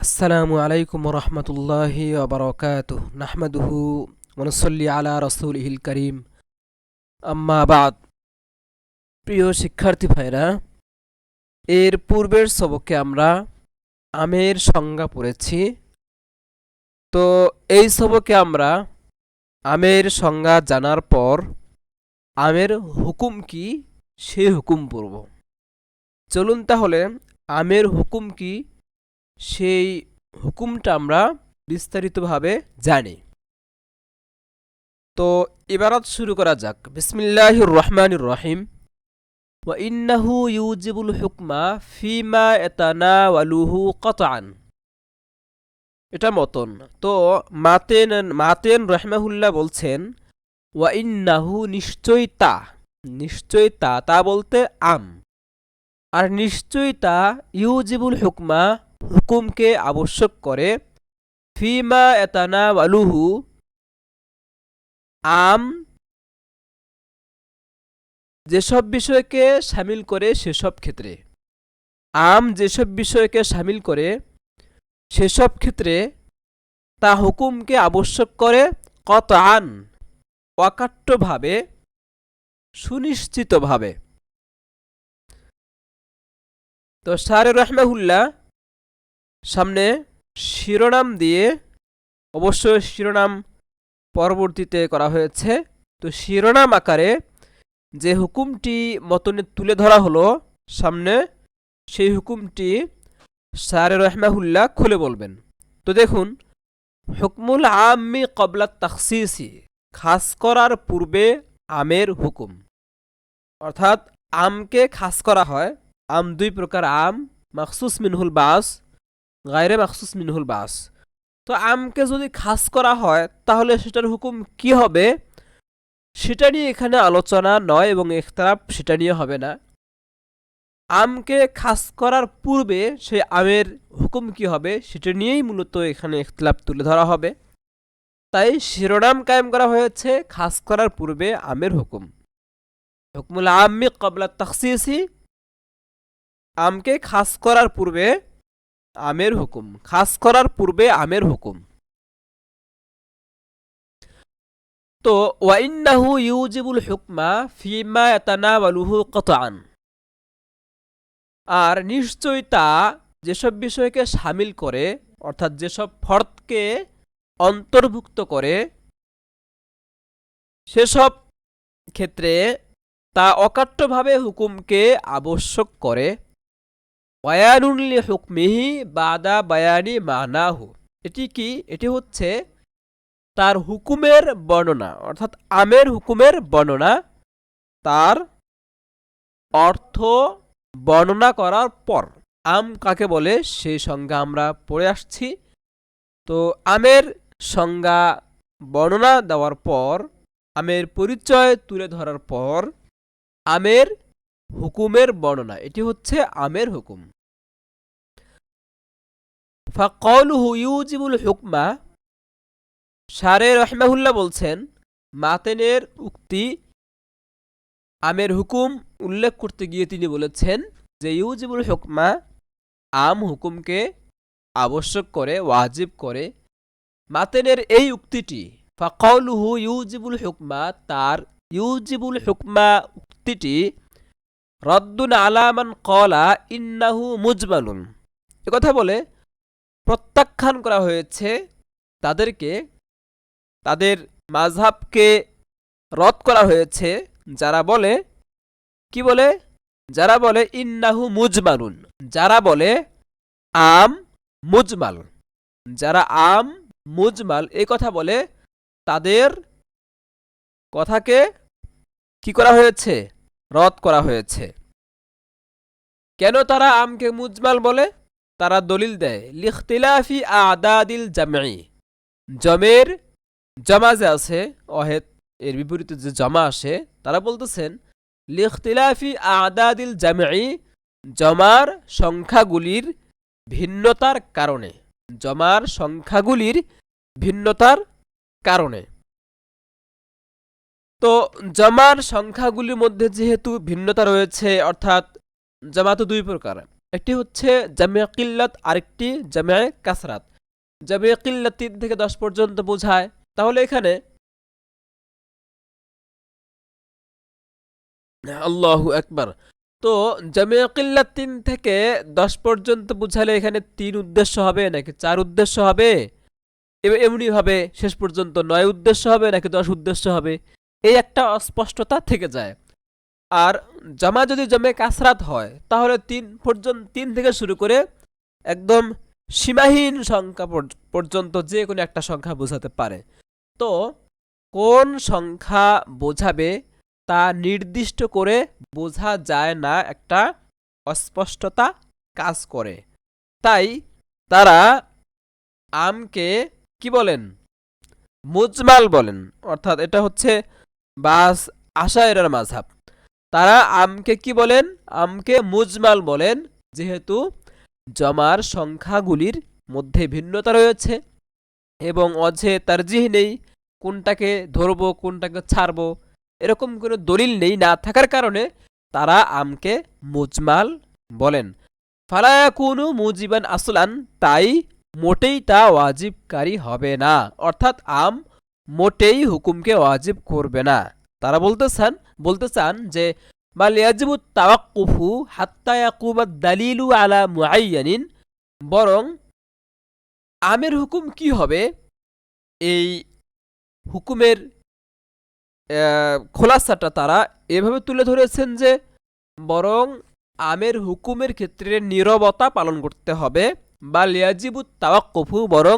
আসসালামু আলাইকুম রহমতুল্লাহি ওবরাকাতুহ নাহমাদুহু ওয়া নুসাল্লি আলা রাসূলিহিল কারীম আম্মা বাদ। প্রিয় শিক্ষার্থী ভাইরা, এর পূর্বের সবকে আমরা আমের সংজ্ঞা পড়েছি। তো এই সবকে আমরা আমের সংজ্ঞা জানার পর আমের হুকুম কি সেই হুকুম পড়ব। চলুন তাহলে আমের হুকুম কি সেই হুকুমটা আমরা বিস্তারিতভাবে জানি। তো ইবারত শুরু করা যাক। বিসমিল্লাহির রহমানির রহিম। ওয়া ইন্নাহু ইউজিবুল হুকমা ফিমা ইয়াতানাওয়ালুহু কাতআন। এটা মতন। তো মাতেন রাহমাহুল্লাহ বলছেন ওয়া ইন্নাহু নিশ্চয়ই তা বলতে আম, আর নিশ্চয়ই তা ইউজিবুল হুকমা হুকুমকে আবশ্যক করে, ফিমা ইয়াতানাওয়ালুহু আম যেসব বিষয়কে শামিল করে সেসব ক্ষেত্রে, আম যেসব বিষয়কে শামিল করে সেসব ক্ষেত্রে তা হুকুমকে আবশ্যক করে কতআন, অকাট্যভাবে, সুনিশ্চিতভাবে। তো শারে রাহমাহুল্লাহ সামনে শিরোনাম দিয়ে, অবশ্যই শিরোনাম পরবর্তীতে করা হয়েছে, তো শিরোনাম আকারে যে হুকুমটি মতনে তুলে ধরা হলো সামনে, সেই হুকুমটি শারে রাহমাহুল্লাহ খুলে বলবেন। তো দেখুন, হুকমুল আম্মি ক্বাবলা তাখসিসি, খাস করার পূর্বে আমের হুকুম। অর্থাৎ আমকে খাস করা হয়। আম দুই প্রকার, আম মাখসুস মিনহুল বাস, গায়রে মাখসুস মিনহুল বাস। তো আমকে যদি খাস করা হয় তাহলে সেটার হুকুম কি হবে সেটা নিয়ে এখানে আলোচনা নয়, এবং ইখতিলাফ সেটা নিয়ে হবে না। আমকে খাস করার পূর্বে সে আমের হুকুম কি হবে সেটা নিয়েই মূলত এখানে ইখতিলাফ তুলে ধরা হবে। তাই শিরোনাম কায়েম করা হয়েছে খাস করার পূর্বে আমের হুকুম। হুকমুল আম্মি ক্বাবলা তাখসিসি, আমকে খাস করার পূর্বে আমের হুকুম, খাস করার পূর্বে আমের হুকুম। তো ওয়াইন্নাহু ইউজিবুল হুকমা ফিমা ইয়াতানাওয়ালুহু কতআন, আর নিশ্চয়ই তা যেসব বিষয়কে শামিল করে, অর্থাৎ যেসব ফরদকে অন্তর্ভুক্ত করে সেসব ক্ষেত্রে তা অকাট্যভাবে হুকুমকে আবশ্যক করে। বায়ানুন লি হুকমিহি বাদা বায়ানি মানাহু, এটি কি? এটি হচ্ছে তার হুকুমের বর্ণনা, অর্থাৎ আমের হুকুমের বর্ণনা, তার অর্থ বর্ণনা করার পর। আম কাকে বলে সেই সংজ্ঞা আমরা পড়ে আসছি। তো আমের সংজ্ঞা বর্ণনা দেওয়ার পর, আমের পরিচয় তুলে ধরার পর আমের হুকুমের বর্ণনা, এটি হচ্ছে আমের হুকুম। ফাকাউলুহু ইউজিবুল হুকমা, শারে রাহমাহুল্লাহ বলছেন মাতেনের উক্তি আমের হুকুম উল্লেখ করতে গিয়ে তিনি বলেছেন যে ইউজিবুল হুকমা, আম হুকুমকে আবশ্যক করে, ওয়াজিব করে। মাতেনের এই উক্তিটি ফাকাউলুহু ইউজিবুল হুকমা, তার ইউজিবুল হুকমা উক্তিটি রদ্দুন আলা মান ক্বালা ইন্নাহু মুজমালুন, একথা বলে প্রত্যাখ্যান করা হয়েছে তাদেরকে, তাদের মাযহাবকে রদ করা হয়েছে যারা বলে, কি বলে? যারা বলে ইন্নাহু মুজমালুন, যারা বলে আম মুজমাল, যারা আম মুজমাল এই কথা বলে, তাদের কথাকে কি করা হয়েছে? রদ করা হয়েছে। কেন তারা আমকে মুজমাল বলে? তারা দলিল দেয় লিখতিলাফি আদাদিল জামঈ, জমের জমা যে আছে, অহেদ এর বিপরীতে যে জমা আসে, তারা বলতেছেন লিখতিলাফি আদাদিল জামঈ, জমার সংখ্যাগুলির ভিন্নতার কারণে, জমার সংখ্যাগুলির ভিন্নতার কারণে। তো জমার সংখ্যাগুলির মধ্যে যেহেতু ভিন্নতা রয়েছে, অর্থাৎ জমা তো দুই প্রকার, একটি হচ্ছে জামে কিল্লাত, আরেকটি জামে কাসরাত। জামে কিল্লাত 3 থেকে 10 পর্যন্ত বোঝায়। তাহলে এখানে আল্লাহু আকবার। তো জামে কিল্লাত 3 থেকে 10 পর্যন্ত বুঝালে এখানে 3 উদ্দেশ্য হবে নাকি 4 উদ্দেশ্য হবে, এমনি ভাবে শেষ পর্যন্ত 9 উদ্দেশ্য হবে নাকি 10 উদ্দেশ্য হবে, এই একটা অস্পষ্টতা থেকে যায়। আর জামা যদি জামে কাসরাত হয় তাহলে 3 থেকে শুরু করে একদম সীমাহীন সংখ্যা পর্যন্ত যে কোনো একটা সংখ্যা বোঝাতে পারে। তো কোন সংখ্যা বোঝাবে তা নির্দিষ্ট করে বোঝা যায় না, একটা অস্পষ্টতা কাজ করে। তাই তারা আমকে কি বলেন, মুজমাল বলেন। অর্থাৎ এটা হচ্ছে বাস আশায়েরার মাযহাব। তারা আমকে কি বলেন, আমকে মুজমাল বলেন, যেহেতু জমার সংখ্যাগুলির মধ্যে ভিন্নতা রয়েছে এবং অজে তারজিহ নেই, কোনটাকে ধরবো কোনটাকে ছাড়বো এরকম কোনো দলিল নেই, না থাকার কারণে তারা আমকে মুজমাল বলেন। ফালা ইয়াকুনু মুজিবান আসলান, তাই মোটেই তা ওয়াজিবকারী হবে না, অর্থাৎ আম মোটেই হুকুমকে ওয়াজিব করবে না। তারা বলতে চান যে বাল ইয়াজিবু তাওয়াক্কুফু হাত্তা ইয়াকুমা দালিলু আলা মুআয়্যানিন, বরং আমের হুকুম কি হবে, এই হুকুমের খোলাসাটা তারা এভাবে তুলে ধরেছেন যে বরং আমের হুকুমের ক্ষেত্রে নীরবতা পালন করতে হবে। বা লিয়াজিবু তাওয়াক্কুফু, বরং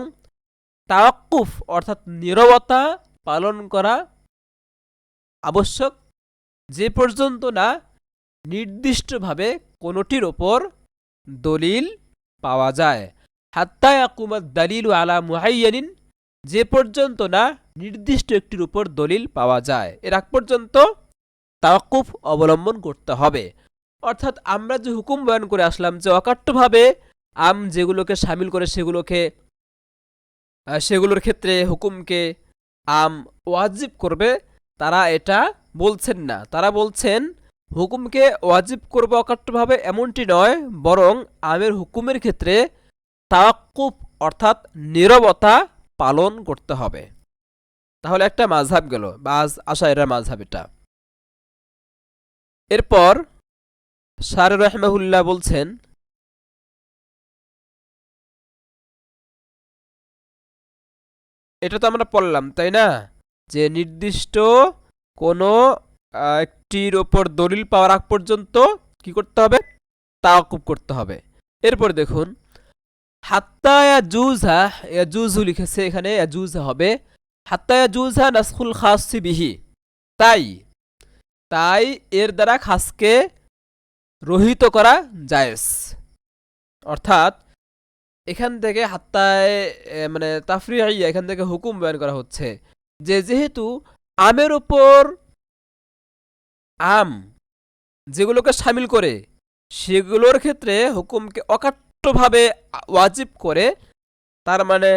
তাওয়াক্কুফ অর্থাৎ নীরবতা পালন করা আবশ্যক যে পর্যন্ত না নির্দিষ্টভাবে কোনোটির ওপর দলিল পাওয়া যায়। হাত্তা ইয়াকুমাদ দালিলু আলা মুআয়্যানিন, যে পর্যন্ত না নির্দিষ্ট একটির উপর দলিল পাওয়া যায়, এর আগ পর্যন্ত তাওয়াক্কুফ অবলম্বন করতে হবে। অর্থাৎ আমরা যে হুকুম বয়ান করে আসলাম যে অকাট্যভাবে আম যেগুলোকে শামিল করে সেগুলোর ক্ষেত্রে হুকুমকে আম ওয়াজিব করবে, তারা এটা বলছেন না। তারা বলছেন হুকুমকে ওয়াজিব করবে অকাট্যভাবে এমনটি নয়, বরং আমের হুকুমের ক্ষেত্রে তাওয়াক্কুফ অর্থাৎ নীরবতা পালন করতে হবে। তাহলে একটা মাযহাব গেল, বাজ আশায়েরা মাযহাব এটা। এরপর শারহ রাহিমাহুল্লাহ বলছেন এটা তো আমরা পড়লাম তাই না, যে নির্দিষ্ট কোনো একটির ওপর দলিল পাওয়ার আগ পর্যন্ত কি করতে হবে, তাওয়াক্কুফ করতে হবে। এরপর দেখুন হাত্তা ইয়াজুজা, ইয়াজুজু লিখেছে এখানে, ইয়াজুজা হবে হাত্তা ইয়াজুজা নাসখুল খাসি বিহি, তাই এর দ্বারা খাসকে রহিত করা জায়েজ। অর্থাৎ এখান থেকে হাত্তায় মানে তাফরিয়া, এখান থেকে হুকুম বয়ান করা হচ্ছে যে যেহেতু আমের উপর আম যেগুলোকে শামিল করে সেগুলোর ক্ষেত্রে হুকুমকে অকাট্যভাবে ওয়াজিব করে, তার মানে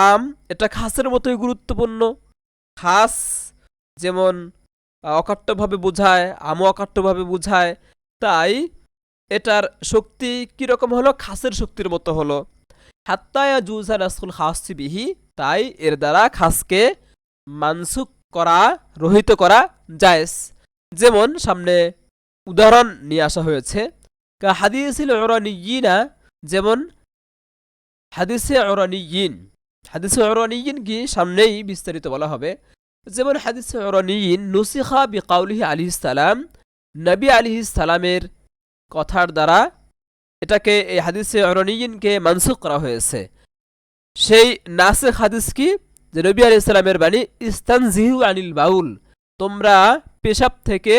আম এটা খাসের মতোই গুরুত্বপূর্ণ। খাস যেমন অকাট্যভাবে বোঝায়, আমও অকাট্যভাবে বোঝায়, তাই এটার শক্তি কিরকম হলো, খাসের শক্তির মতো হলো। হাত্তা ইয়াজুজা নাসখুল খাসি বিহি, তাই এর দ্বারা খাসকে মানসুখ করা, রহিত করা জায়েজ। যেমন সামনে উদাহরণ নিয়ে আসা হয়েছে, কা হাদিসিল উরানিয়িনা, যেমন হাদিসে উরানিয়িন। হাদিসে উরানিয়িন কি সামনেই বিস্তারিত বলা হবে। যেমন হাদিসে উরানিয়িন নুসিখা বিকাউলিহি আলাইহিস সালাম, নবী আলাইহিস সালামের কথার দ্বারা এটাকে এই হাদিসে উরানিয়িনকে মানসুখ করা হয়েছে। সেই নাসিখ হাদিস কি, যে নবী আলাইহিস সালামের বাণী ইস্তানজিহু আনিল বাউল, তোমরা পেশাব থেকে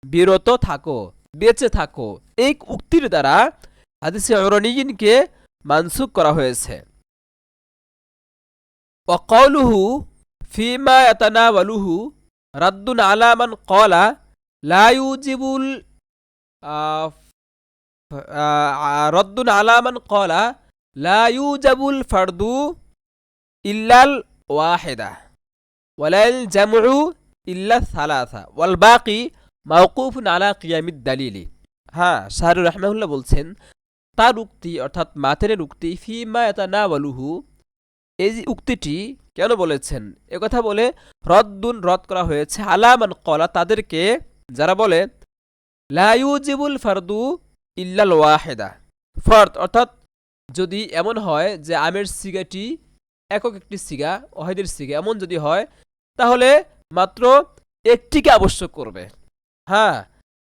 বিরত থাকো, বেঁচে থাকো, এই উক্তির দ্বারা হাদিসে উরানিয়িনকে মানসুখ করা হয়েছে। ওয়া ক্বাউলুহু ফিমা ইয়াতানাওয়ালুহু রাদ্দুন আলা মান ক্বালা লা ইউজিবুল রদ্দুন আলা মান ক্বালা লা ইউজাবুল ফারদু ইল্লাল ওয়াহিদা ওয়ালাল জামউ ইল্লা সালাসা ওয়াল বাকি মাওকুফুন আলা কিয়ামিদ দালিলি। হ্যাঁ, শাহরুর রাহমাহুল্লাহ বলছেন তার উক্তি অর্থাৎ মাতেনের উক্তি ফিমা ইয়াতানাওয়ালুহু, এই যে উক্তিটি কেন বলেছেন একথা বলে রদ্দুন রদ করা হয়েছে আলামান কলা তাদেরকে যারা বলে লা ইউজিবুল ফারদু ইল্লাল ওয়াহিদা, ফরদ অর্থাৎ যদি এমন হয় যে আমের সিগাটি একক একটি সিগা ওয়াহিদের সিগা এমন যদি হয় তাহলে মাত্র একটিকে আবশ্যক করবে। হ্যাঁ,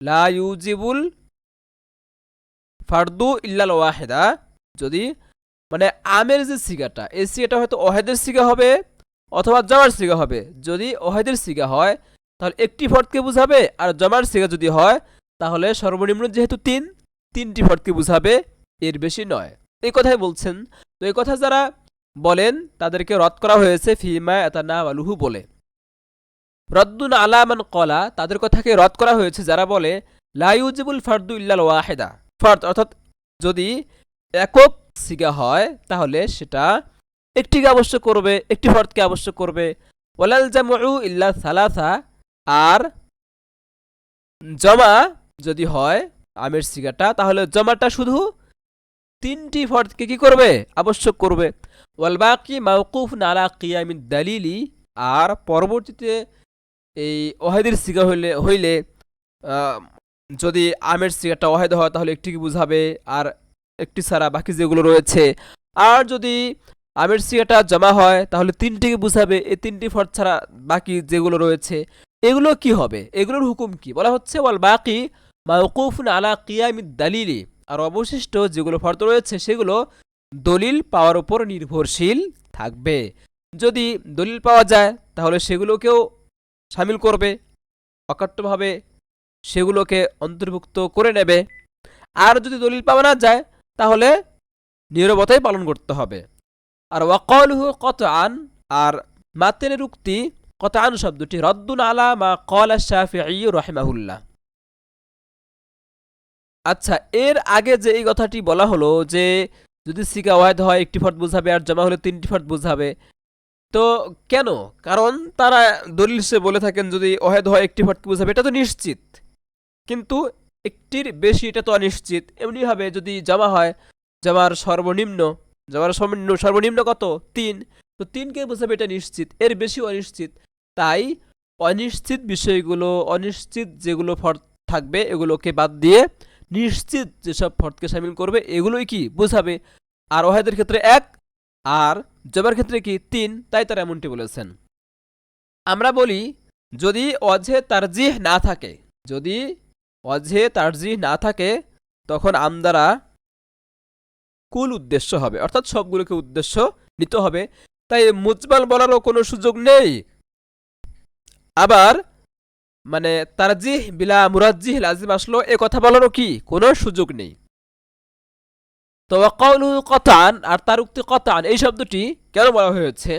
লা ইউজিবুল ফারদু ইল্লাল ওয়াহিদা, যদি মানে আমের যে সিগাটা এই সিগাটা হয়তো ওয়াহিদের সিগা হবে অথবা জমার সিগা হবে। যদি ওয়াহিদের সিগা হয় তাহলে একটি ফরদকে বুঝাবে, আর জমার সিগা যদি হয় তাহলে সর্বনিম্ন যেহেতু তিনটি ফরদকে বুঝাবে, এর বেশি নয়। এই কথাই বলছেন। তো এই কথা যারা বলেন তাদেরকে রদ করা হয়েছে ফিমা ইয়াতানাওয়ালুহু বলে। রদ্দুন আলা মান কলা, তাদের কথাকে রদ করা হয়েছে যারা বলে লা ইউজিবুল ফারদু ইল্লাল ওয়াহিদা, ফরদ অর্থাৎ যদি একক সিগা হয় তাহলে সেটা একটিকে আবশ্যক করবে, একটি ফরদকে আবশ্যক করবে। ওয়ালাল জামউ ইল্লা সালাসা, আর জমা যদি হয় আমের সিগাটা তাহলে জমাটা শুধু তিনটি ফরদকে কি করবে আবশ্যক করবে। ওয়াল বাকি মাওকুফুন আলা কিয়ামিদ দালিলি, আর পরবর্তীতে এই ওয়াহিদের সিগা হইলে যদি আমের সিগাটা ওয়াহিদ হয় তাহলে একটিকে বুঝাবে আর একটি ছাড়া বাকি যেগুলো রয়েছে। আর যদি আমের সিগাটা জমা হয় তাহলে তিনটিকে বুঝাবে, এই তিনটি ফরদ ছাড়া বাকি যেগুলো রয়েছে এগুলো কি হবে, এগুলোর হুকুম কি বলা হচ্ছে। ওয়াল বাকি মাওকুফুন আলা কিয়ামিদ দালিলি, আর অবশিষ্ট যেগুলো ফরদ রয়েছে সেগুলো দলিল পাওয়ার উপর নির্ভরশীল থাকবে। যদি দলিল পাওয়া যায় তাহলে সেগুলোকেও শামিল করবে, অকাট্যভাবে সেগুলোকে অন্তর্ভুক্ত করে নেবে। আর যদি দলিল পাওয়া না যায় তাহলে নীরবতাই পালন করতে হবে। আর ওয়াকালুহু কতআন, আর মাতেনের উক্তি কতআন শব্দটি রদ্দুন আলা মা ক্বালা শাফিঈ রাহিমাহুল্লাহ। আচ্ছা, এর আগে যে এই কথাটি বলা হলো যে যদি সিগা ওয়াহিদ হয় একটি ফরদ বুঝাবে আর জমা হলে তিনটি ফরদ বুঝাবে, তো কেন? কারণ তারা দলিল হিসেবে বলে থাকেন যদি ওয়াহিদ হয় একটি ফরদকে বুঝাবে, এটা তো নিশ্চিত, কিন্তু একটির বেশি এটা তো অনিশ্চিত। এমনিভাবে যদি জমা হয় জমার সর্বনিম্ন কত? ৩। তো ৩কে বোঝাবে এটা নিশ্চিত, এর বেশি অনিশ্চিত। তাই অনিশ্চিত বিষয়গুলো, অনিশ্চিত যেগুলো ফরদ থাকবে এগুলোকে বাদ দিয়ে নিশ্চিত যেসব ফরদকে শামিল করবে এগুলোই কি বোঝাবে। আর ওয়াহিদের ক্ষেত্রে ১ আর জমার ক্ষেত্রে কি ৩, তাই তারা এমনটি বলেছেন। আমরা বলি যদি ওয়াজহে তারজিহ না থাকে, যদি ওয়াজহে তারজিহ না থাকে তখন আমদ্বারা কুল উদ্দেশ্য হবে, অর্থাৎ সবগুলোকে উদ্দেশ্য নিতে হবে। তাই মুজমাল বলারও কোনো সুযোগ নেই, আবার মানে তারজিহ বিলা মুরাজ্জিহ লাজিম আসলো এ কথা বলারও কি কোনো সুযোগ নেই। তো ওয়াকাউলুহু কতআন, আর তার উক্তি কতআন, এই শব্দটি কেন বলা হয়েছে?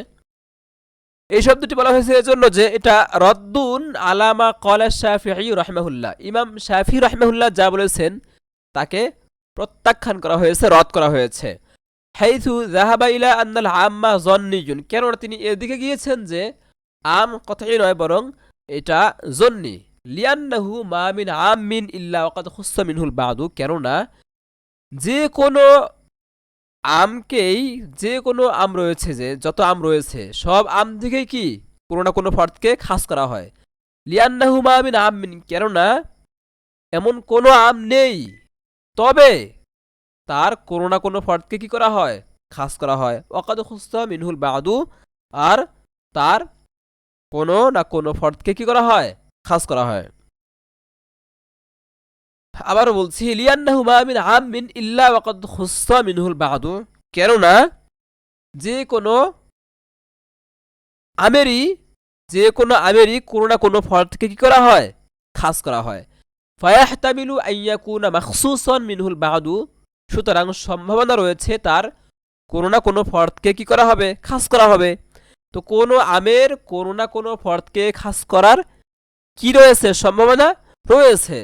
এই শব্দটি বলা হয়েছে এজন্য যে এটা রদ্দুন আলামা ক্বালা শাফিঈ রাহিমাহুল্লাহ, ইমাম শাফিঈ রাহিমাহুল্লাহ যা বলেছেন তাকে প্রত্যাখ্যান করা হয়েছে, রদ করা হয়েছে। হাইথু যাহাবা ইলা আন্নাল আম্মা যন্নিয়ুন, কেননা তিনি এদিকে গিয়েছেন যে আম কতই নয় বরং এটা জন্নি। লিয়ান্নাহু মা মিন আমিন ইল্লা ওয়াকাদ খুস্সা মিনহুল বাদু, কেননা যে কোনো আমকেই, যে কোনো আম রয়েছে, যে যত আম রয়েছে সব আম থেকেই কি কোনো না কোনো ফরদকে খাস করা হয়। লিয়ান্নাহু মা মিন আমিন, কেননা এমন কোনো আম নেই তবে তার কোনো না কোনো ফরদকে কি করা হয় খাস করা হয়। ওয়াকাদ খুস্সা মিনহুল বাদু, আর তার কোনো না কোনো ফরদকে কি করা হয় খাস করা হয়। আবার বলছি লিয়ান্নাহু মা মিন আমিন ইল্লা ওয়াকাদ খুস্সা মিনহুল বাদু, কেননা যে কোনো আমেরই, যে কোনো আমেরই কোনো না কোনো ফরদকে কি করা হয় খাস করা হয়। ফায়াহতামিলু আইয়াকুনা মাখসুসান মিনহুল বাদু, সুতরাং সম্ভাবনা রয়েছে তার কোনো না কোনো ফরদকে কি করা হবে খাস করা হবে। তো কোনো আমের কোনো না কোনো ফরদকে খাস করার কি রয়েছে সম্ভাবনা রয়েছে।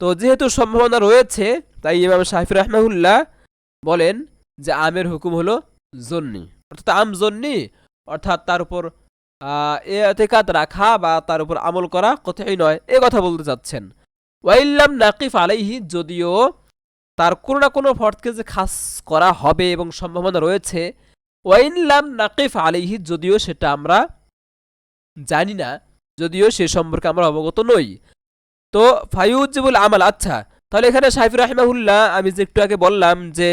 তো যেহেতু সম্ভাবনা রয়েছে তাই ইমাম শাফিঈ রাহিমাহুল্লাহ বলেন যে আমের হুকুম হলো জন্নি, অর্থাৎ আম জন্নি, অর্থাৎ তার উপর এতেকাদ রাখা বা তার উপর আমল করা কথাই নয়, এ কথা বলতে চাচ্ছেন। ওয়াইল্লাম নাকিফ আলাইহি, যদিও তার কোনো না কোনো ফরদকে যে খাস করা হবে এবং সম্ভাবনা রয়েছে, ওয়াইল্লাম নাকিফ আলাইহি, যদিও সেটা আমরা জানি না, যদিও সে সম্পর্কে আমরা অবগত নই। তো ফায়ুজিবুল আমাল, আচ্ছা তাহলে এখানে শাফি রাহিমাহুল্লাহ, আমি যে একটু আগে বললাম যে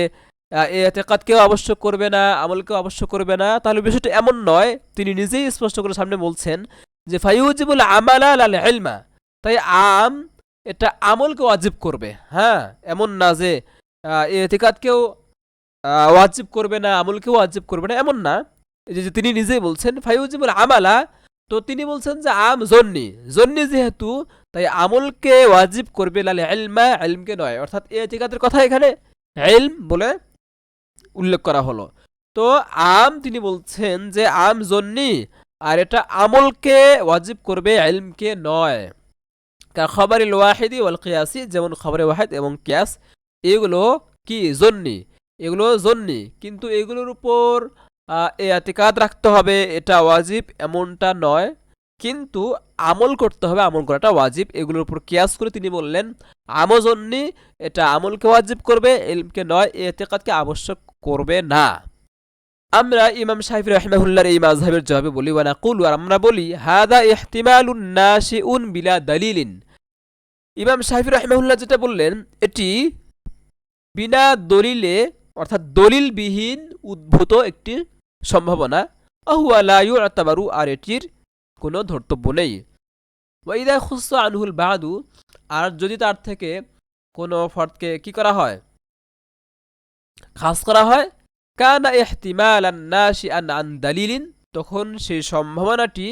এতেকাদকেও আবশ্যক করবে না, আমলকেও আবশ্যক করবে না, তাহলে বিষয়টা এমন নয়। তিনি নিজেই স্পষ্ট করে সামনে বলছেন যে ফায়ুজিবুল আমালা লাল ইলমা, তাই এটা আমলকে ওয়াজিব করবে। হ্যাঁ, এমন না যে এতেকাদকেও ওয়াজিব করবে না, আমলকেও ওয়াজিব করবে না, এমন না। এই যে তিনি নিজেই বলছেন ফায়ুজিবুল আমালা, তো তিনি বলছেন যে জন্নি জন্নি যেহেতু, তাই আমলকে ওয়াজিব করবে লাল ইলমা, ইলমকে নয়। অর্থাৎ এতেকাদের কথা এখানে ইলম বলে উল্লেখ করা হলো। তো তিনি বলছেন যে জন্নি, আর এটা আমলকে ওয়াজিব করবে, ইলমকে নয়। খবরিল ওয়াহিদি ওয়াল কিয়াসি, যেমন খবরে ওয়াহিদ এবং কিয়াস, এগুলো কি জন্নি, এগুলো জন্নি, কিন্তু এগুলোর উপর এতিকাদ রাখতে হবে, এটা ওয়াজিব এমনটা নয়, কিন্তু আমল করতে হবে, আমল করাটা ওয়াজিব। এগুলোর উপর কিয়াস করে তিনি বললেন আমজন্নি, এটা আমলকে ওয়াজিব করবে, ইলমকে নয়, এতিকাদকে আবশ্যক করবে না। আমরা ইমাম শাফি রাহিমাহুল্লাহর এই মাযহাবের জবাবে বলি, ওয়া নাকুলু, আর আমরা বলি হাদা ইহতিমালুন নাশিউন বিলা দালিলিন। ইমাম শাফি রাহিমাহুল্লাহ যেটা বললেন, এটি বিনা দলিলে, অর্থাৎ দলিলবিহীন উদ্ভূত একটি সম্ভাবনা। আহুয়া লা ইউতাবারু, আর এটির কোনো ধর্তব্য নেই। ওয়া ইযা খুসসা আনহুল বাদু, আর যদি তার থেকে কোনো ফরদকে কি করা হয়, খাস করা হয়, কানা ইহতিমালান নাশিআন আন দালিলিন, তখন সেই সম্ভাবনাটি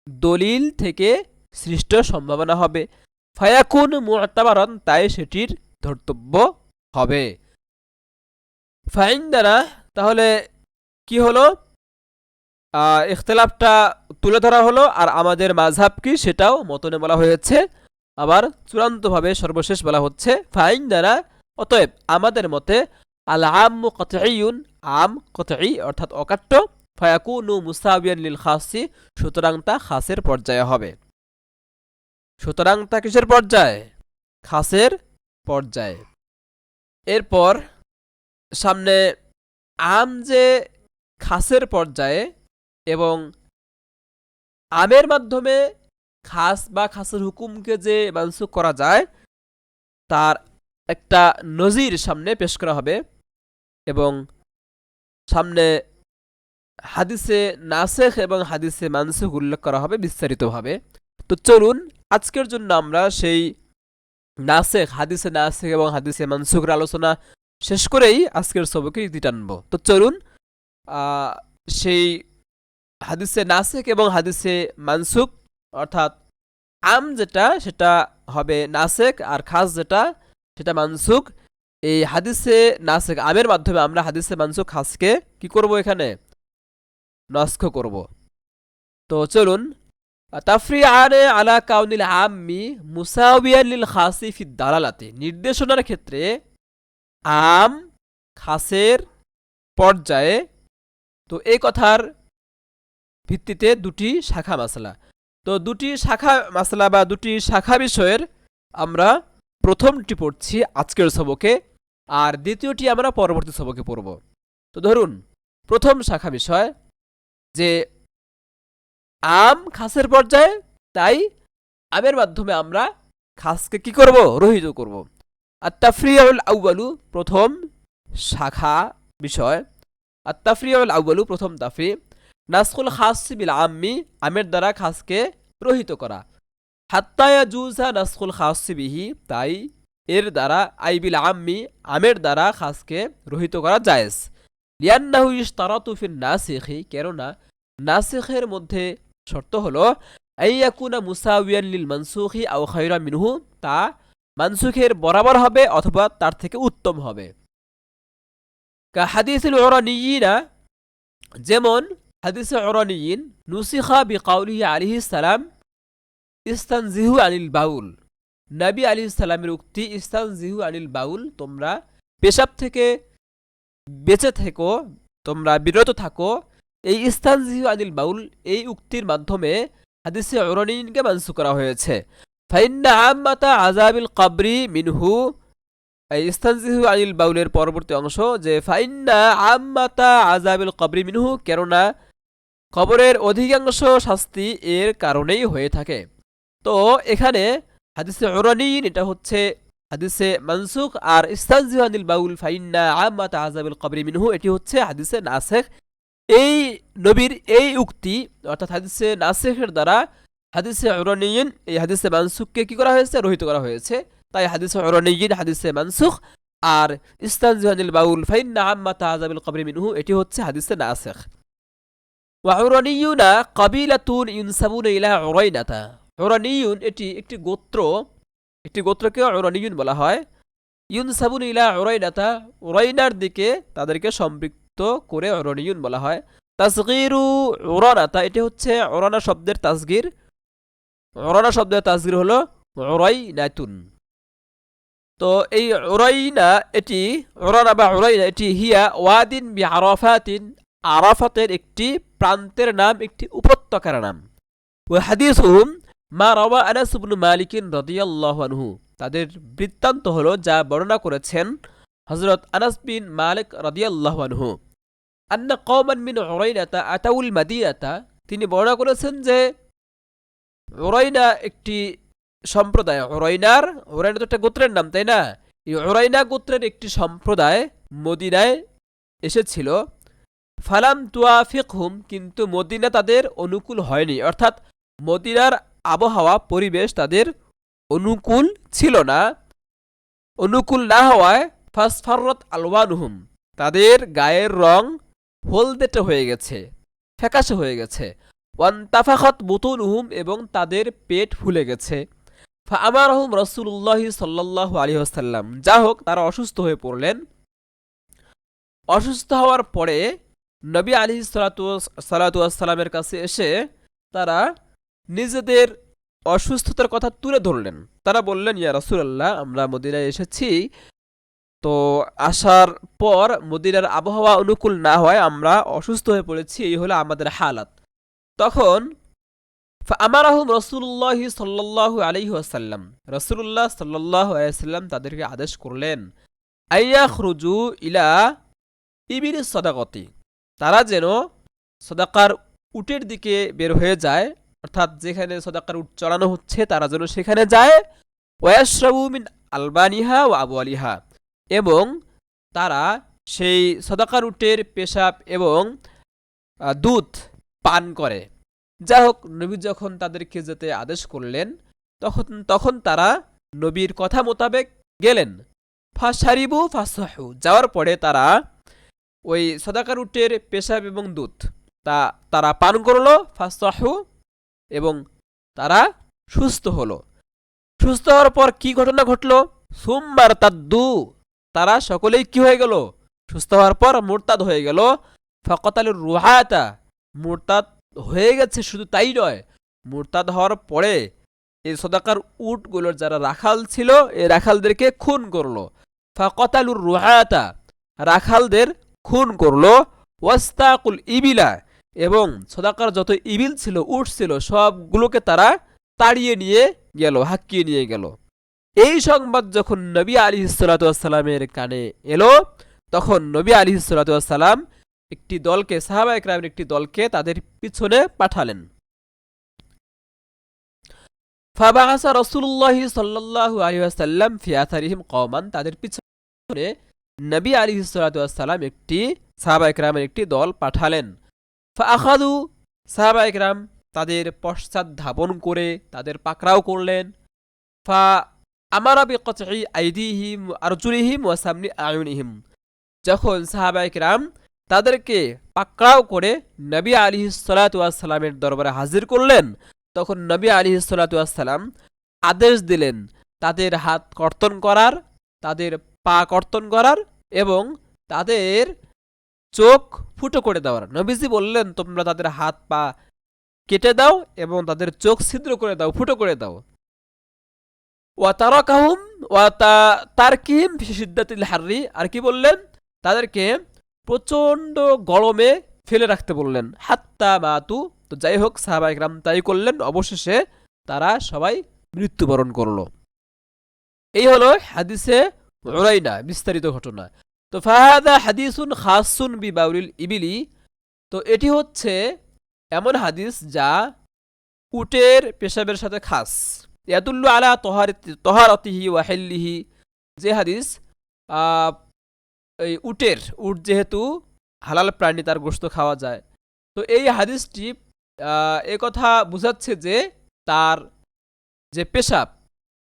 দলিল থেকে সৃষ্ট সম্ভাবনা হবে। ফায়াকুন মুতাবারান, তাই সেটির ধর্তব্য হবে। ফাইনদানা, তাহলে কি হলো, ইখতিলাফটা তুলে ধরা হলো, আর আমাদের মাযহাব কি সেটাও মতনে বলা হয়েছে। আবার চূড়ান্তভাবে সর্বশেষ বলা হচ্ছে ফাইনদানা, অতএব আমাদের মতে আল আম্মু কতঈউন, আম কতঈ অর্থাৎ অকাট্য, ফায়াকুনু মুসাবিয়ান লিল খাসি, সুতরাং তা খাসের পর্যায়ে হবে। সুতরাং তা কিসের পর্যায়ে, খাসের পর্যায়ে। এরপর সামনে আম যে খাসের পর্যায়ে এবং আমের মাধ্যমে খাস বা খাসের হুকুমকে যে মানসুখ করা যায়, তার একটা নজির সামনে পেশ করা হবে, এবং সামনে হাদিসে নাসেখ এবং হাদিসে মানসুখ উল্লেখ করা হবে বিস্তারিতভাবে। তো চলুন আজকের জন্য আমরা সেই নাসেখ, হাদিসে নাসেখ এবং হাদিসে মানসুখের আলোচনা শেষ করেই আজকের সবকে ইতি টানব। তো চলুন সেই হাদিসে নাসেখ এবং হাদিসে মানসুখ, অর্থাৎ আম যেটা সেটা হবে নাসেখ, আর খাস যেটা সেটা মানসুখ। এই হাদিসে নাসেখ আমের মাধ্যমে আমরা হাদিসে মানসুখ খাসকে কি করব, এখানে নস্খ করব। তো চলুন, তাফরিআনে আলা কাউনিল আম্মি মুসাওয়িয়ান লিল খাসি ফি দালালাতি, নির্দেশনার ক্ষেত্রে আম খাসের পর্যায়ে। তো এই কথার ভিত্তিতে দুটি শাখা মাসলা, তো দুটি শাখা মাসলা বা দুটি শাখা বিষয়ের আমরা প্রথমটি পড়ছি আজকের সবকে, আর দ্বিতীয়টি আমরা পরবর্তী সবকে পড়ব। তো ধরুন প্রথম শাখা বিষয় যে আম খাসের পর্যায়ে, তাই আমের মাধ্যমে আমরা খাসকে কি করব, রহিত করব। আর তাফরিউল আউয়ালু, প্রথম শাখা বিষয়, আর তাফরিউল আউয়ালু, প্রথম তাফরি, নাসখুল খাস বিল আম্মি, আমের দ্বারা খাসকে রহিত করা। হাত্তা ইয়াজুজা নাসখুল খাস বিহি, তাই এর দ্বারা, আই বিল আম্মি, আমের দ্বারা খাসকে রহিত করা জায়েজ। লিআন্নাহু ইশতারাতু ফিন নাসিখি, কেননা নাসিখের মধ্যে শর্ত হলো আইয়াকুনা মুসাওয়িয়ান লিল মানসুখি আও খায়রা মিনহু, তা মানসুখের বরাবর হবে অথবা তার থেকে উত্তম হবে। কা হাদিসুল উরানিয়িনা, যেমন হাদিসে উরানিয়িন, নুসিখা বিকাউলিহি আলাইহিস সালাম ইস্তানজিহু আনিল বাউল, নবী আলাইহিস সালামের উক্তি ইস্তানজিহু আনিল বাউল, তোমরা পেশাব থেকে বেঁচে থেকো, তোমরা বিরত থাকো। এই ইস্তানজিহু আনিল বাউল, এই উক্তির মাধ্যমে হাদিসে উরানিয়িনকে মানসুখ করা হয়েছে। ফাইন্না আম্মাতা আযাবিল কবরি মিনহু, এই ইস্তানজিহু আনিল বাউলের পরবর্তী অংশ, যে ফাইন্না আম্মাতা আযাবিল কবরি মিনহু, কেননা কবরের অধিকাংশ শাস্তি এর কারণেই হয়ে থাকে। তো এখানে হাদিসে উরানিন এটা হচ্ছে হাদিসে মানসুখ, আর ইস্তানজিহু আনিল বাউল ফাইন্না আম্মাতা আযাবিল কবরি মিনহু এটি হচ্ছে হাদিসে নাসেখ। এই নবীর এই উক্তি অর্থাৎ হাদিসে নাসেখের দ্বারা হাদিসে উরানিয়িন এই হাদিসে মানসুখকে কি করা হয়েছে, রহিত করা হয়েছে। তাই হাদিসে উরানিয়িন হাদিসে মানসুখ, আর ইস্তানজিহু আনিল বাউল ফাইন্না আম্মাতা আযাবিল কবরি মিনহু এটি হচ্ছে হাদিসে নাসেখ। ওয়া উরানিয়ুনা কাবিলাতুন ইনসাবুনা ইলা উরাইনাতা, উরানিয়ুন এটি একটি গোত্র, একটি গোত্রকে উরানিয়ুন বলা হয়। ইউনসাবুনা ইলা উরাইনাতা, উরাইনার দিকে তাদেরকে সম্পৃক্ত করে উরানিয়ুন বলা হয়। তাসগীরু উরানাতা, এটি হচ্ছে উরানা শব্দের তাসগীর, উরানা শব্দের তাসগীর হলো উরাইনাতুন। তো এই উরাইনা এটি উরানা বা উরাইনা এটি হিয়া ওয়াদিন বি আরাফাতিন, আরাফাতের একটি প্রান্তের নাম, একটি উপত্যকার নাম। ওয়া হাদিসুহুম মা রাওয়া আনাস ইবনে মালিক রাদিয়াল্লাহু আনহু, তাদের বৃত্তান্ত হলো যা বর্ণনা করেছেন হযরত আনাস বিন মালিক রাদিয়াল্লাহু আনহু। আন্না কওমান মিন উরাইনাতা আতাউল মাদিনাতা, তিনি বর্ণনা করেছেন যে উরাইনা একটি সম্প্রদায়, উরাইনা তো একটা গোত্রের নাম, তাই না? এই উরাইনা গোত্রের একটি সম্প্রদায় মদিনায় এসেছিল। ফালাম তুয়াফিকহুম, কিন্তু মদিনা তাদের অনুকূল হয়নি, অর্থাৎ মদিনার আবহাওয়া পরিবেশ তাদের অনুকূল ছিল না। অনুকূল না হওয়ায় ফাসফাররাত আলওয়ানুহুম, তাদের গায়ের রং হলদেটে হয়ে গেছে, ফ্যাকাশে হয়ে গেছে। ওয়ান্তাফাখাত বুতুনুহুম, এবং তাদের পেট ফুলে গেছে। ফাআমারহুম রাসূলুল্লাহ সাল্লাল্লাহু আলাইহি ওয়াসাল্লাম, যা হোক তারা অসুস্থ হয়ে পড়লেন। অসুস্থ হওয়ার পরে নবী আলাইহিস সালাতু ওয়াসসালামের কাছে এসে তারা নিজেদের অসুস্থতার কথা তুলে ধরলেন। তারা বললেন, ইয়া রাসূলুল্লাহ, আমরা মদিনায় এসেছি, তো আসার পর মদিনার আবহাওয়া অনুকূল না হয় আমরা অসুস্থ হয়ে পড়েছি, এই হলো আমাদের হালাত। তখন আমারাহুম রাসূলুল্লাহ সাল্লাল্লাহু আলাইহি ওয়াসাল্লাম, রাসূলুল্লাহ সাল্লাল্লাহু আলাইহি ওয়াসাল্লাম তাদেরকে আদেশ করলেন আইয়াখরুজু ইলা ইবিরিস সাদাকাতি, তারা যেন সাদাকার উটের দিকে বের হয়ে যায়, অর্থাৎ যেখানে সাদাকার উট চড়ানো হচ্ছে তারা যেন সেখানে যায়। ওয়াশরাবু মিন আলবানিহা ওয়া আবওয়ালিহা, এবং তারা সেই সাদাকার উটের পেশাব এবং দুধ পান করে। যাই হোক, নবী যখন তাদেরকে যেতে আদেশ করলেন তখন তারা নবীর কথা মোতাবেক গেলেন। ফাশারিবু ফাসাহু, যাওয়ার পরে তারা ওই সাদাকার উটের পেশাব এবং দুধ তারা পান করলো। ফাসাহু, এবং তারা সুস্থ হলো। সুস্থ হওয়ার পর কি ঘটনা ঘটলো? সুম্মার তাদ্দু, তারা সকলেই কি হয়ে গেল? সুস্থ হওয়ার পর মুরতাদ হয়ে গেল। ফাকাতালুর রুহাতা, মুরতাদ হয়ে গেছে, শুধু তাই নয়, মুরতাদ হওয়ার পরে এই সদাকার উটগুলোর যারা রাখাল ছিল এই রাখালদেরকে খুন করলো। ফাকাতালুর রুহাতা, রাখালদের খুন করলো। ওয়াস্তাকুল ইবিলা, এবং সদাকার যত ইবিল ছিল, উট ছিল, সবগুলোকে তারা তাড়িয়ে নিয়ে গেল, হাঁকিয়ে নিয়ে গেল। এই সংবাদ যখন নবী আলাইহিস সালাতু ওয়াসসালামের কানে এলো, তখন নবী আলাইহিস সালাতু ওয়াসসালাম একটি দলকে, সাহাবায়ে কেরামের একটি দলকে তাদের পিছনে পাঠালেন। ফাবাআসা রাসূলুল্লাহ সাল্লাল্লাহু আলাইহি ওয়াসাল্লাম ফি আথারিহিম কওমান, তাদের পিছনে নবী আলাইহিস সালাতু ওয়াসসালাম একটি সাহাবায়ে কেরামের একটি দল পাঠালেন। ফাআখাযু, সাহাবায়ে কেরাম তাদের পশ্চাৎ ধাবন করে তাদের পাকড়াও করলেন। ফা আমারা বিকতঈ আইদিহিম আরজুলিহিম ওয়া সামনি আয়ুনিহিম, যখন সাহাবায়ে কেরাম তাদেরকে পাকড়াও করে নবী আলাইহিস সালাতু ওয়াসসালামের দরবারে হাজির করলেন, তখন নবী আলাইহিস সালাতু ওয়াসসালাম আদেশ দিলেন তাদের হাত কর্তন করার, তাদের পা কর্তন করার, এবং তাদের চোখ ফুটো করে দেওয়ার। নবীজি বললেন, তোমরা তাদের হাত পা কেটে দাও এবং তাদের চোখ ছিদ্র করে দাও, ফুটো করে দাও। ওয়া তারাকাহুম ওয়া তারকিহিম ফি শিদ্দাতিল হাররি, আর কি বললেন? তাদেরকে প্রচন্ড গরমে ফেলে রাখতে বললেন। হাত্তা মাতু, তো যাই হোক সাহাবায়ে কেরাম তাই করলেন, অবশেষে তারা সবাই মৃত্যুবরণ করল। এই হলো হাদিসে উরাইনা বিস্তারিত ঘটনা। তো ফাহাদা হাদিসুন খাসুন বিবাউলিল ইবিলি, তো এটি হচ্ছে এমন হাদিস যা উটের পেশাবের সাথে খাস। ইয়াদুল্লু আলা তহারাতিহি ওয়া হিল্লিহি, যে হাদিস এই উট যেহেতু হালাল প্রাণী, তার গোশত খাওয়া যায়, তো এই হাদিসটি এ কথা বোঝাচ্ছে যে তার যে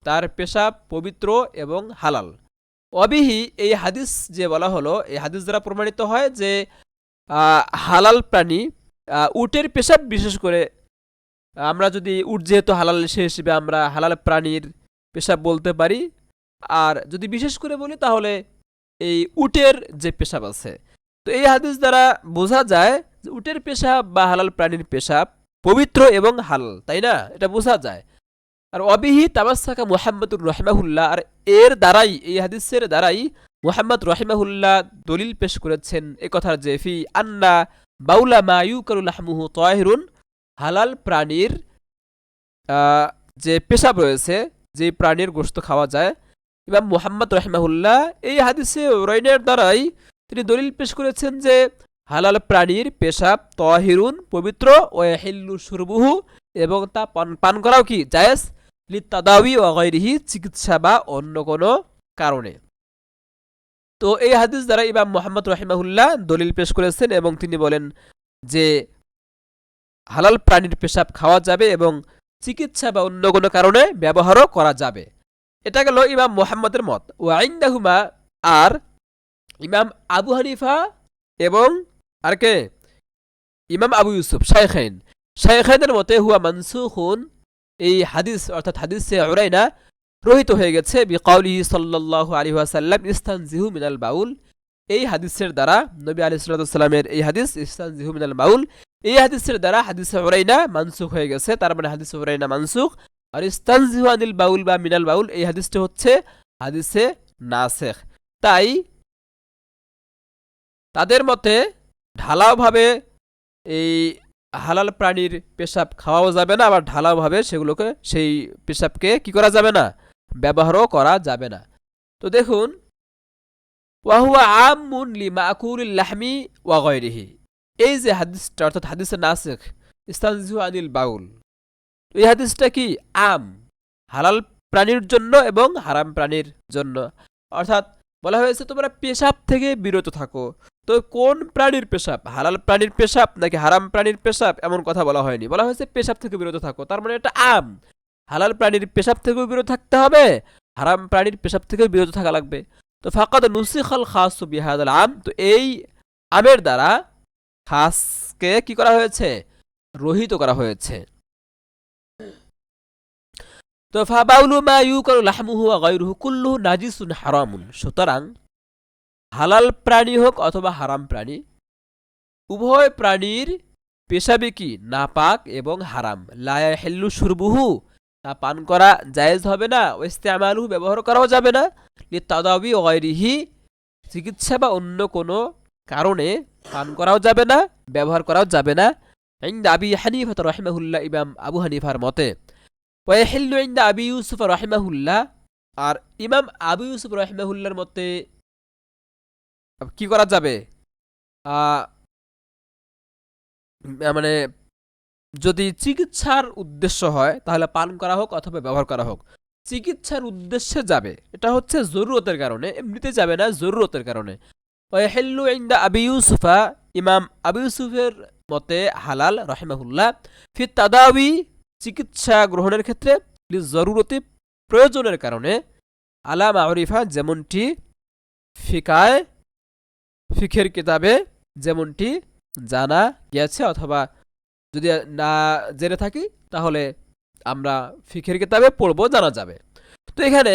তার পেশাব পবিত্র এবং হালাল। অবিহি, এই হাদিস যে বলা হলো, এই হাদিস দ্বারা প্রমাণিত হয় যে হালাল প্রাণী উটের পেশাব, বিশেষ করে আমরা যদি উট যেহেতু হালাল, সে হিসেবে আমরা হালাল প্রাণীর পেশাব বলতে পারি। আর যদি বিশেষ করে বলি তাহলে এই উটের যে পেশাব আছে, তো এই হাদিস দ্বারা বোঝা যায় যে উটের পেশাব বা হালাল প্রাণীর পেশাব পবিত্র এবং হালাল, তাই না? এটা বোঝা যায়। আর অবিহি তামাসসাকা মুহাম্মাদুর রহিমাহুল্লাহ, আর এর দ্বারাই, এই হাদিসের দ্বারাই মুহাম্মদ রহিমাহুল্লাহ দলিল পেশ করেছেন এ কথার যে ফি আন্না বাউলা মা ইউকালু লাহমুহু তাহিরুন, হালাল প্রাণীর যে পেশাব রয়েছে, যে প্রাণীর গোশত খাওয়া যায়, ইমাম মুহাম্মদ রহিমাহুল্লাহ এই হাদিসে উরাইনার দ্বারাই তিনি দলিল পেশ করেছেন যে হালাল প্রাণীর পেশাব তাহিরুন পবিত্র, ও ইয়াহিল্লু শুরবুহু, এবং তা পান করাও কি জায়েজ, লিত্তাদাউই ওয়া গায়রিহি, চিকিৎসা বা অন্য কোনো কারণে। তো এই হাদিস দ্বারা ইমাম মুহাম্মদ রহিমাহুল্লাহ দলিল পেশ করেছেন এবং তিনি বলেন যে হালাল প্রাণীর পেশাব খাওয়া যাবে এবং চিকিৎসা বা অন্য কোনো কারণে ব্যবহারও করা যাবে। এটা গেল ইমাম মুহাম্মদের মত। ওয়া ইনদাহুমা, আর ইমাম আবু হানিফা এবং আর কে, ইমাম আবু ইউসুফ, শাইখাইনের মতে হুয়া মানসুখুন, এই হাদিস অর্থাৎ হাদিসে উরাইনা রহিত হয়ে গেছে বিকাউলিহি সাল্লাল্লাহু আলাইহি ওয়াসাল্লাম ইস্তানজিহু মিনাল বাউল, এই হাদিসের দ্বারা নবী আলাইহিস সালামের এই হাদিস ইস্তানজিহু মিনাল বাউল, এই হাদিসের দ্বারা হাদিসে উরাইনা মানসুখ হয়ে গেছে। তার মানে হাদিসে উরাইনা মানসুখ, আর ইস্তানজিহু আনিল বাউল বা মিনাল বাউল, এই হাদিসটি হচ্ছে হাদিসে নাসেখ। তাই তাদের মতে ঢালাওভাবে এই হালাল প্রাণীর পেশাব খাওয়াও যাবে না, আবার ঢালাওভাবে সেগুলোকে, সেই পেশাবকে কি করা যাবে না, ব্যবহারও করা যাবে না। তো দেখুন, ওয়াহুয়া আমুন লিমাকুলিল লাহমি ওয়া গায়রিহি, এই যে হাদিসটা অর্থাৎ হাদিসে নাসিখ ইস্তানজিহু আনিল বাউল, এই হাদিসটা কি আম, হালাল প্রাণীর জন্য এবং হারাম প্রাণীর জন্য। অর্থাৎ বলা হয়েছে তোমরা পেশাব থেকে বিরত থাকো। তো কোন প্রাণীর পেশাব, হালাল প্রাণীর পেশাব নাকি হারাম প্রাণীর পেশাব, এমন কথা বলা হয়নি, বলা হয়েছে পেশাব থেকে বিরত থাকো। তার মানে এটা আম, হালাল প্রাণীর পেশাব থেকেও বিরত থাকতে হবে, হারাম প্রাণীর পেশাব থেকেও বিরত থাকা লাগবে। তো ফাকাদ নুসিখাল খাসু বিহাদাল আম, তো এই আমের দ্বারা খাসকে কি করা হয়েছে, রহিত করা হয়েছে। তো ফাবাউলু মা ইউকালু লাহমুহু ওয়া গায়রুহু কুল্লুহু নাজিসুন হারামুন, সুতরাং হালাল প্রাণী হোক অথবা হারাম প্রাণী, উভয় প্রাণীর পেশাবে কি নাপাক এবং হারাম। লা ইয়াহিল্লু শুরবুহু, তা পান করা জায়েজ হবে না, ও ইস্তেমালুহু, ব্যবহার করাও যাবে না, লিতাদাবি ওয়া গায়রিহি, চিকিৎসা বা অন্য কোনো কারণে পান করাও যাবে না, ব্যবহার করাও যাবে না। ইনদা আবি হানিফা রাহিমাহুল্লাহ, ইমাম আবু হানিফার মতে। ওয়া ইয়াহিল্লু ইনদা আবি ইউসুফ রাহিমাহুল্লাহ, আর ইমাম আবু ইউসুফ রাহিমাহুল্লাহর মতে কি করা যাবে, মানে যদি চিকিৎসার উদ্দেশ্য হয় তাহলে পান করা হোক অথবা ব্যবহার করা হোক, চিকিৎসার উদ্দেশ্যে যাবে, এটা হচ্ছে জরুরতের কারণে, এমনিতে যাবে না, জরুরতের কারণে। ওয়াহিল্লু ইনদা আবি ইউসুফা, ইমাম আবু ইউসুফের মতে হালাল রাহিমাহুল্লাহ, ফি তাদাবি, চিকিৎসা গ্রহণের ক্ষেত্রে, জরুরতি, প্রয়োজনের কারণে, আলা মাউরিফা, যেমনটি ফিখের কিতাবে যেমনটি জানা গিয়েছে, অথবা যদি না জেনে থাকি তাহলে আমরা ফিখের কিতাবে পড়ব, জানা যাবে। তো এখানে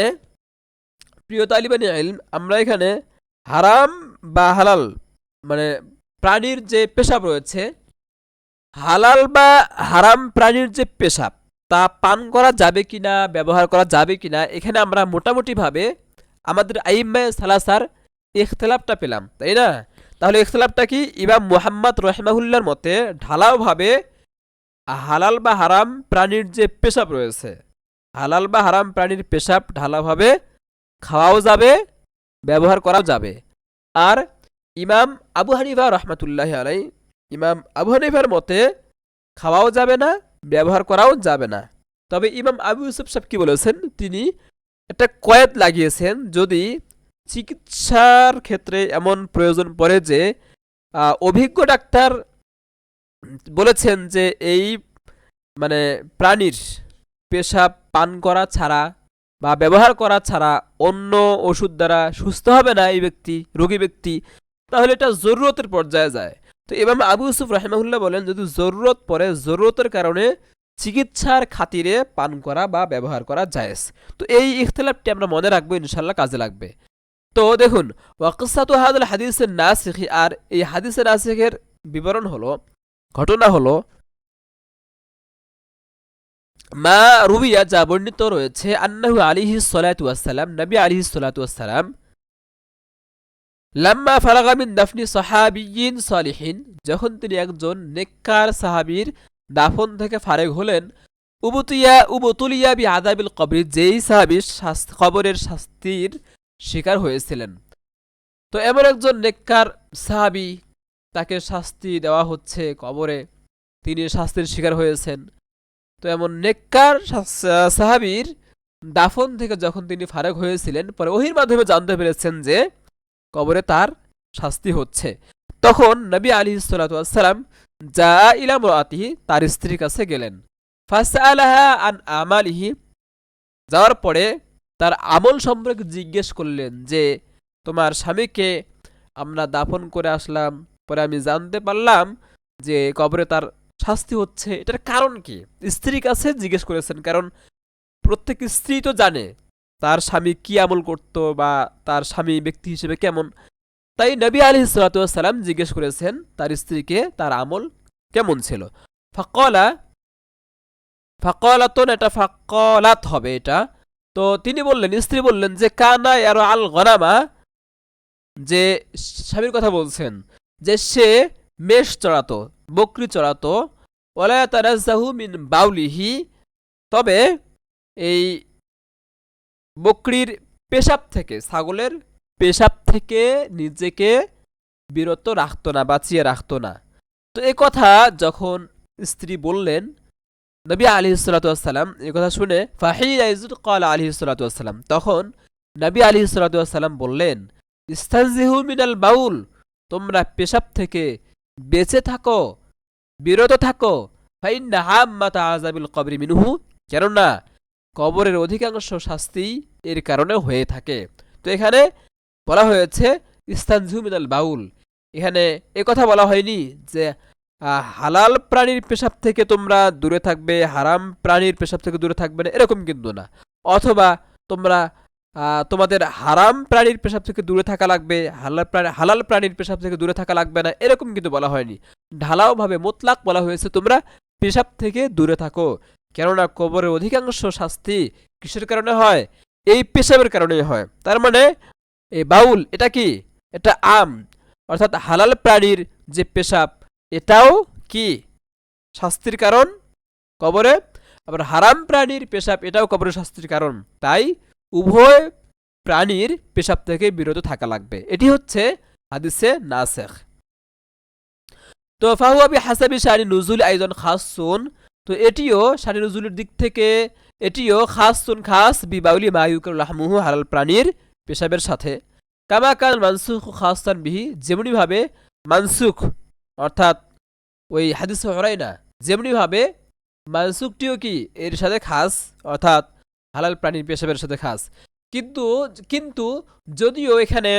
প্রিয় তালিবানি ইলম, আমরা এখানে হারাম বা হালাল মানে প্রাণীর যে পেশাব রয়েছে, হালাল বা হারাম প্রাণীর যে পেশাব, তা পান করা যাবে কিনা, ব্যবহার করা যাবে কিনা, এখানে আমরা মোটামুটিভাবে আমাদের আইম্মায়ে সালাসার ইখতিলাফটা পেলাম, তাই না? তাহলে ইখতিলাফটা কি, ইমাম মুহাম্মদ রাহিমাহুল্লাহর মতে ঢালাওভাবে হালাল বা হারাম প্রাণীর যে পেশাব রয়েছে, হালাল বা হারাম প্রাণীর পেশাব ঢালাভাবে খাওয়াও যাবে, ব্যবহার করাও যাবে। আর ইমাম আবু হানিফা রহমাতুল্লাহি আলাই, ইমাম আবু হানিফার মতে খাওয়াও যাবে না, ব্যবহার করাও যাবে না। তবে ইমাম আবু ইউসুফ সাহেব কি বলেছেন, তিনি একটা কয়েদ লাগিয়েছেন, যদি চিকিৎসার ক্ষেত্রে এমন প্রয়োজন পড়ে যে অভিজ্ঞ ডাক্তার বলেছেন যে এই মানে প্রাণীর পেশাব পান করা ছাড়া বা ব্যবহার করা ছাড়া অন্য ওষুধ দ্বারা সুস্থ হবে না এই ব্যক্তি, রোগী ব্যক্তি, তাহলে এটা জরুরতের পর্যায়ে যায়। তো ইমাম আবু ইউসুফ রাহিমাহুল্লাহ বলেন, যদি জরুরত পড়ে, জরুরতের কারণে চিকিৎসার খাতিরে পান করা বা ব্যবহার করা জায়েজ। তো এই ইখতিলাফটি আমরা মনে রাখবো, ইনশাল্লাহ কাজে লাগবে। তো দেখুন, ওয়াকিসাতু হাদাল হাদিসের নাসিখি, আর এই হাদিসের নাসিখের বিবরণ হলো, ঘটনা হলো, মা রুবিয়া, যা বর্ণিত রয়েছে, আন্নাহু আলাইহিস সালাতু ওয়াসসালাম, নবী আলাইহিস সালাতু ওয়াসসালাম, লাম্মা ফারাগা মিন দাফনি সাহাবিয়্যিন সালিহিন, যখন তিনি একজন নেককার সাহাবীর দাফন থেকে ফারেগ হলেন, উবতুলিয়া বি আযাবিল কবর, যেই সাহাবী কবরের শাস্তির শিকার হয়েছিলেন। তো এমন একজন নেককার সাহাবী, তাকে শাস্তি দেওয়া হচ্ছে কবরে, তিনি শাস্তির শিকার হয়েছেন। তো এমন নেককার সাহাবীর দাফন থেকে যখন তিনি ফারেগ হয়েছিলেন, পরে ওহীর মাধ্যমে জানতে পেরেছেন যে কবরে তার শাস্তি হচ্ছে। তখন নবী আলাইহিস সালাতু ওয়াসসালাম যা ইলা মুরাতিহি, তার স্ত্রীর কাছে গেলেন। ফাসআলাহা আন আমালিহি, যাওয়ার পরে তার আমল সম্পর্কে জিজ্ঞেস করলেন যে তোমার স্বামীকে আমরা দাফন করে আসলাম, পরে আমি জানতে পারলাম যে কবরে তার শাস্তি হচ্ছে, এটার কারণ কি? স্ত্রীর কাছে জিজ্ঞেস করেছেন, কারণ প্রত্যেক স্ত্রী তো জানে তার স্বামী কি আমল করত বা তার স্বামী ব্যক্তি হিসেবে কেমন। তাই নবী আলাইহিস সালাতু ওয়াসসালাম জিজ্ঞেস করেছেন তার স্ত্রীকে তার আমল কেমন ছিল। ফাকালাতুন, এটা ফাকালাত হবে এটা। তো তিনি বললেন, স্ত্রী বললেন যে কানা ইয়ারা আল গনামা, যে স্বামীর কথা বলছেন, যে সে মেষ চড়াতো, বকরি চড়াতো, ওয়ালা তারাজ্জাহু মিন বাউলিহি, তবে এই বকরির পেশাব থেকে, ছাগলের পেশাব থেকে নিজেকে বিরত রাখতো না, বাঁচিয়ে রাখতো না। তো এই কথা যখন স্ত্রী বললেন, নবী আলাইহিস সালাতু ওয়াসসালাম এই কথা শুনে, ফাহিনা ইয ক্বালা আলাইহিস সালাতু ওয়াসসালাম, তখন নবী আলাইহিস সালাতু ওয়াসসালাম বললেন, ইস্তানজিহু মিনাল বাউল, তোমরা পেশাব থেকে বেঁচে থাকো, বিরত থাকো। ফাইন্না আম্মাতা আযাবিল কবরি মিনহু, কেননা কবরের অধিকাংশ শাস্তি এর কারণে হয়ে থাকে। তো এখানে বলা হয়েছে ইস্তানজিহু মিনাল বাউল, এখানে কথা বলা হয়নি যে হালাল প্রাণীর পেশাব থেকে তোমরা দূরে থাকবে, হারাম প্রাণীর পেশাব থেকে দূরে থাকবে না, এরকম কিন্তু না। অথবা তোমরা তোমাদের হারাম প্রাণীর পেশাব থেকে দূরে থাকা লাগবে, হালাল প্রাণীর পেশাব থেকে দূরে থাকা লাগবে না, এরকম কিন্তু বলা হয়নি। ঢালাও ভাবে মোতলাক বলা হয়েছে তোমরা পেশাব থেকে দূরে থাকো, কেননা কবরের অধিকাংশ শাস্তি কিসের কারণে হয়? এই পেশাবের কারণেই হয়। তার মানে এই বাউল এটা কি? এটা আম, অর্থাৎ হালাল প্রাণীর যে পেশাব, এটাও কি শাস্তির কারণ কবরে, আবার হারাম প্রাণীর পেশাব এটাও কবরের শাস্তির কারণ। তাই উভয় প্রাণীর পেশাব থেকে বিরত থাকা লাগবে। এটি হচ্ছে হাদিসে নাসিখ। তো ফাহুয়া বিহাসাবি শানি নুজুল আইজন খাসসুন, তো এটিও শানি নুজুলের দিক থেকে এটিও খাসসুন, খাস, বিবাউলি মা ইউকাল লাহমুহু, হালাল প্রাণীর পেশাবের সাথে। কামা কান মানসুখ খাসসান বিহি, যেমনি ভাবে মানসুখ অর্থাৎ ওই হাদিস হরাইনা, যেমনি ভাবে মানসুখটিও কি এর সাথে খাস, অর্থাৎ হালাল প্রাণীর পেশাবের সাথে খাস। কিন্তু যদিও এখানে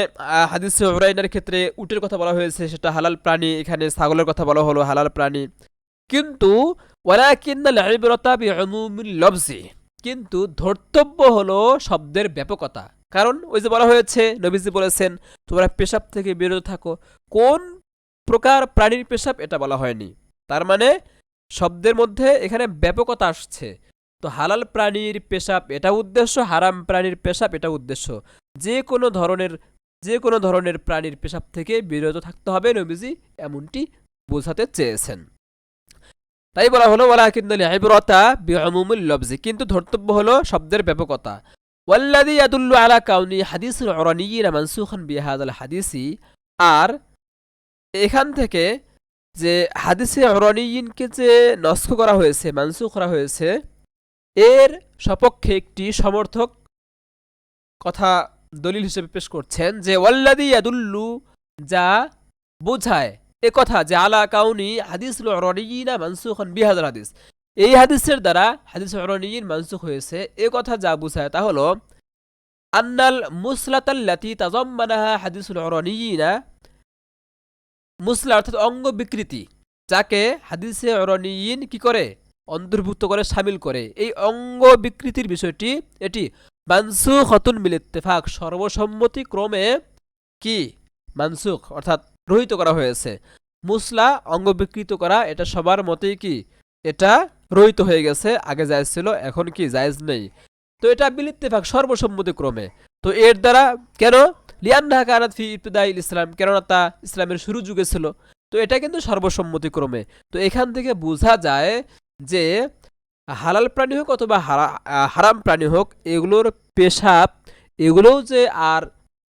হাদিস হরাইনার ক্ষেত্রে উটের কথা বলা হয়েছে, সেটা হালাল প্রাণী, এখানে ছাগলের কথা বলা হলো হালাল প্রাণী, কিন্তু ওয়ালাকিন্নাল ইবরাতা বিউমুমিল লফজি, কিন্তু ধর্তব্য হলো শব্দের ব্যাপকতা। কারণ ওই যে বলা হয়েছে, নবীজি বলেছেন তোমরা পেশাব থেকে বিরত থাকো, কোন প্রকার প্রাণীর পেশাব এটা বলা হয়নি। তার মানে শব্দের মধ্যে এখানে ব্যাপকতা আসছে। তো হালাল প্রাণীর পেশাব এটা উদ্দেশ্য, হারাম প্রাণীর পেশাব এটা উদ্দেশ্য। যে কোনো ধরনের প্রাণীর পেশাব থেকে বিরত থাকতে হবে, নবীজি এমনটি বোঝাতে চেয়েছেন। তাই বলা হলো ওয়ালাকিন্নাল ইবরাতা বিউমুমিল লফজি, কিন্তু ধর্তব্য হলো শব্দের ব্যাপকতা। ওয়াল্লাযী ইয়াদুল্লু আলা কাউনি হাদিসুল উরানিয়্যিন মানসুখান বিহাযাল হাদিসি, আর এখান থেকে যে হাদিসে উরানিয়্যিনকে যে নস্খ করা হয়েছে, মানসুখ করা হয়েছে, এর সপক্ষে একটি সমর্থক কথা দলিল হিসেবে পেশ করছেন যে ওয়াল্লাযী ইয়াদুল্লু, যা বোঝায় এ কথা যে আলা কাউনি হাদিসুল উরানিয়্যিন মানসুখান বিহাযাল হাদিস, এই হাদিসের দ্বারা হাদিস উরানিয়্যিন মানসুখ হয়েছে, এ কথা যা বোঝায় তা হলো আন্নাল মুসলাতাল্লাতী তাযাম্মানাহা হাদিসুল উরানিয়্যিন, মুসলা অর্থাৎ অঙ্গ বিকৃতি, যাকে হাদিসে উরানিয়্যিন কি করে, অন্তর্ভুক্ত করে, শামিল করে, এই অঙ্গ বিকৃতির বিষয়টি এটি মানসুখাতুন বিল ইত্তেফাক, সর্বসম্মতিক্রমে কি মানসুখ অর্থাৎ রহিত করা হয়েছে। মুসলা অঙ্গ বিকৃত করা এটা সবার মতেই কি এটা রহিত হয়ে গেছে, আগে জায়েজ ছিল এখন কি জায়েজ নেই। তো এটা বিল ইত্তেফাক সর্বসম্মতিক্রমে। তো এর দ্বারা কেন, লিআন্নাহা কানাত ফি ইবতিদাইল ইসলাম, কেননা তা ইসলামের শুরু যুগে ছিল। তো এটা কিন্তু সর্বসম্মতিক্রমে। তো এখান থেকে বোঝা যায় যে হালাল প্রাণী হোক অথবা হারাম প্রাণী হোক, এগুলোর পেশাব এগুলোও যে আর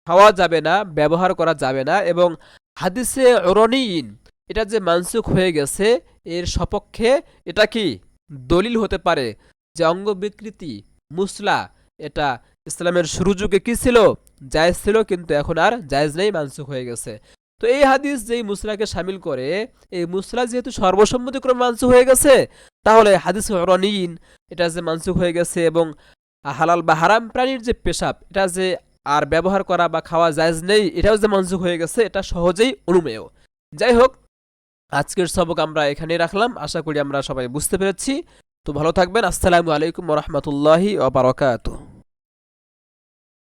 খাওয়া যাবে না, ব্যবহার করা যাবে না, এবং হাদিসে উরানিয়্যিন এটা যে মানসুখ হয়ে গেছে এর সপক্ষে এটা কি দলিল হতে পারে যে অঙ্গ বিকৃতি মুসলা এটা ইসলামের শুরু যুগে কি ছিল, জায়েজ ছিল, কিন্তু এখন আর জায়েজ নেই, মানসুখ হয়ে গেছে। তো এই হাদিস যেই মুসলাকে শামিল করে, এই মুসলা যেহেতু সর্বসম্মতিক্রমে মানসুখ হয়ে গেছে, তাহলে হাদিস উরানিয়্যিন এটা যে মানসুখ হয়ে গেছে এবং হালাল বা হারাম প্রাণীর যে পেশাব এটা যে আর ব্যবহার করা বা খাওয়া জায়েজ নেই, এটাও যে মানসুখ হয়ে গেছে, এটা সহজেই অনুমেয়। যাই হোক, আজকের সবক আমরা এখানেই রাখলাম, আশা করি আমরা সবাই বুঝতে পেরেছি। তো ভালো থাকবেন। আসসালামু আলাইকুম ওয়া রাহমাতুল্লাহি ওয়া বারাকাতুহু।